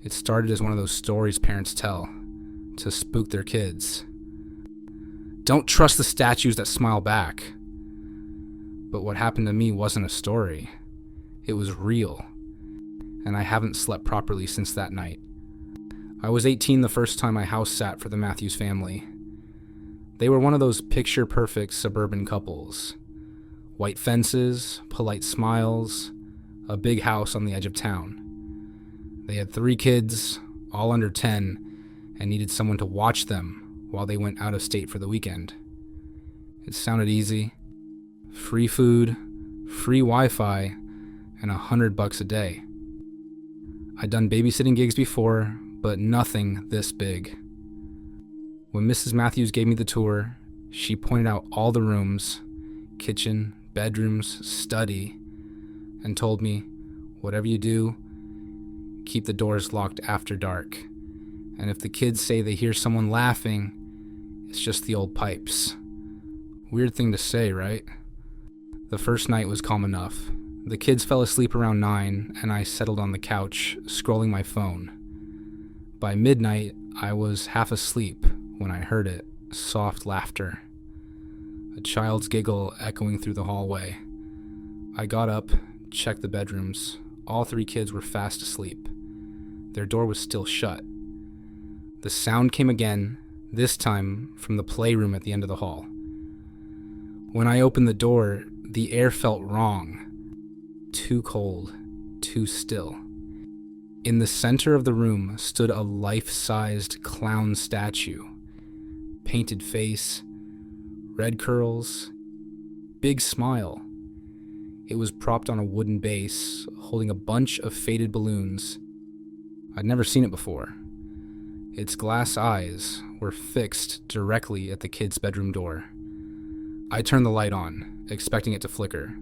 It started as one of those stories parents tell to spook their kids. Don't trust the statues that smile back. But what happened to me wasn't a story. It was real. And I haven't slept properly since that night. I was 18 the first time my house sat for the Matthews family. They were one of those picture-perfect suburban couples. White fences, polite smiles, a big house on the edge of town. They had 3 kids, all under 10, and needed someone to watch them while they went out of state for the weekend. It sounded easy. Free food, free Wi-Fi, and $100 a day. I'd done babysitting gigs before, but nothing this big. When Mrs. Matthews gave me the tour, she pointed out all the rooms, kitchen, bedrooms, study, and told me, whatever you do, keep the doors locked after dark. And if the kids say they hear someone laughing, it's just the old pipes. Weird thing to say, right? The first night was calm enough. The kids fell asleep around 9, and I settled on the couch, scrolling my phone. By midnight, I was half asleep when I heard it, soft laughter. A child's giggle echoing through the hallway. I got up, checked the bedrooms. All 3 kids were fast asleep. Their door was still shut. The sound came again, this time from the playroom at the end of the hall. When I opened the door, the air felt wrong. Too cold, too still. In the center of the room stood a life-sized clown statue. Painted face, red curls, big smile. It was propped on a wooden base, holding a bunch of faded balloons. I'd never seen it before. Its glass eyes were fixed directly at the kid's bedroom door. I turned the light on, expecting it to flicker,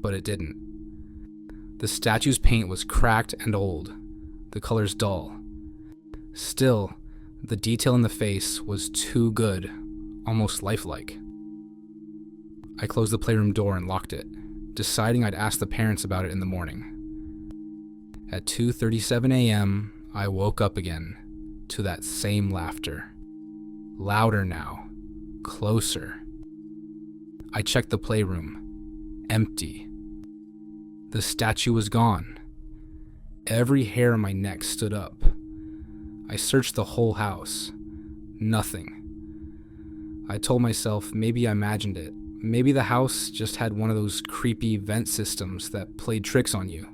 but it didn't. The statue's paint was cracked and old, the colors dull. Still, the detail in the face was too good, almost lifelike. I closed the playroom door and locked it, deciding I'd ask the parents about it in the morning. At 2:37 a.m., I woke up again to that same laughter. Louder now, closer. I checked the playroom. Empty. The statue was gone. Every hair on my neck stood up. I searched the whole house. Nothing. I told myself maybe I imagined it. Maybe the house just had one of those creepy vent systems that played tricks on you.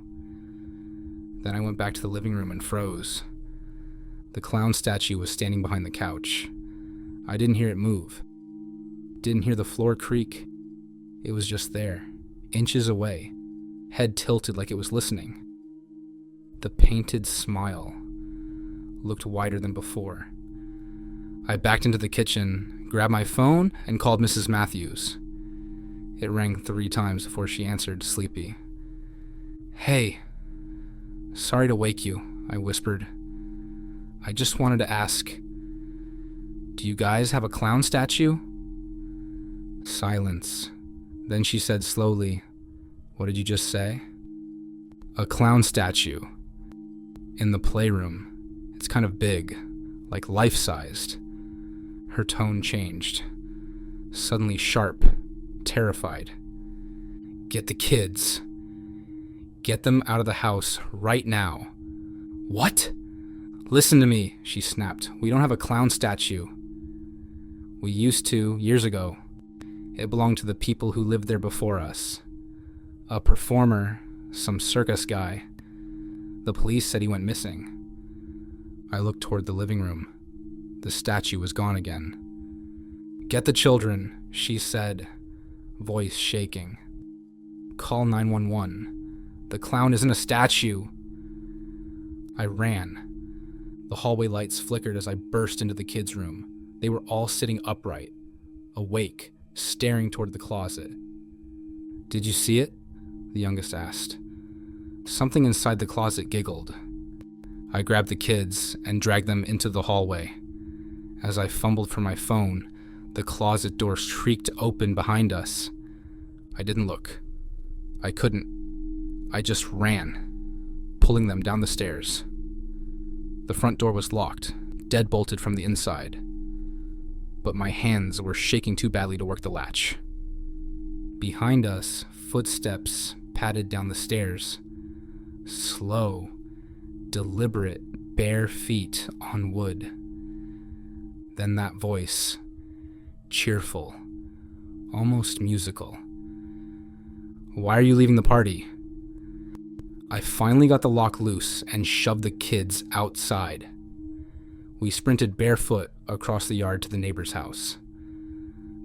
Then I went back to the living room and froze. The clown statue was standing behind the couch. I didn't hear it move. Didn't hear the floor creak. It was just there, inches away, head tilted like it was listening. The painted smile looked wider than before. I backed into the kitchen, grabbed my phone, and called Mrs. Matthews. It rang 3 times before she answered, sleepy. "Hey, sorry to wake you," I whispered. "I just wanted to ask, do you guys have a clown statue?" Silence. Then she said slowly, "What did you just say?" "A clown statue. In the playroom. It's kind of big, like life-sized." Her tone changed. Suddenly sharp, terrified. "Get the kids. Get them out of the house right now." "What?" "Listen to me," she snapped. "We don't have a clown statue. We used to, years ago. It belonged to the people who lived there before us. A performer, some circus guy. The police said he went missing." I looked toward the living room. The statue was gone again. "Get the children," she said, voice shaking. "Call 911. The clown isn't a statue." I ran. The hallway lights flickered as I burst into the kids' room. They were all sitting upright, awake, staring toward the closet. "Did you see it?" the youngest asked. Something inside the closet giggled. I grabbed the kids and dragged them into the hallway. As I fumbled for my phone, the closet door shrieked open behind us. I didn't look. I couldn't. I just ran, pulling them down the stairs. The front door was locked, deadbolted from the inside, but my hands were shaking too badly to work the latch. Behind us, footsteps padded down the stairs. Slow, deliberate, bare feet on wood. Then that voice, cheerful, almost musical. "Why are you leaving the party?" I finally got the lock loose and shoved the kids outside. We sprinted barefoot across the yard to the neighbor's house.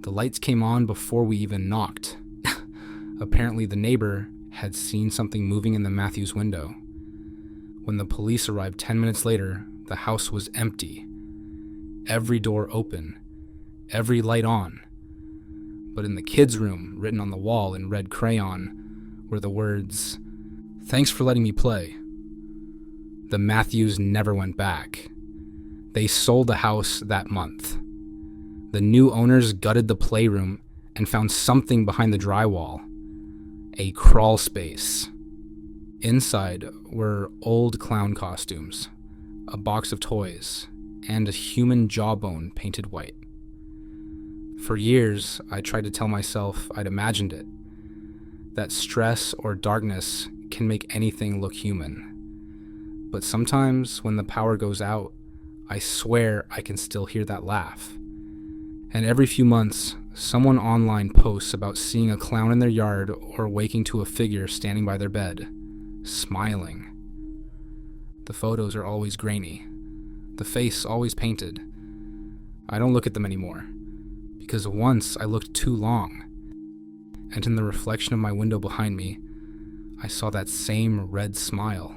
The lights came on before we even knocked. Apparently the neighbor had seen something moving in the Matthews window. When the police arrived 10 minutes later, the house was empty. Every door open, every light on. But in the kids' room, written on the wall in red crayon, were the words, "Thanks for letting me play." The Matthews never went back. They sold the house that month. The new owners gutted the playroom and found something behind the drywall. A crawl space. Inside were old clown costumes, a box of toys, and a human jawbone painted white. For years, I tried to tell myself I'd imagined it, that stress or darkness can make anything look human. But sometimes when the power goes out, I swear I can still hear that laugh. And every few months, someone online posts about seeing a clown in their yard or waking to a figure standing by their bed, smiling. The photos are always grainy, the face always painted. I don't look at them anymore, because once I looked too long, and in the reflection of my window behind me, I saw that same red smile.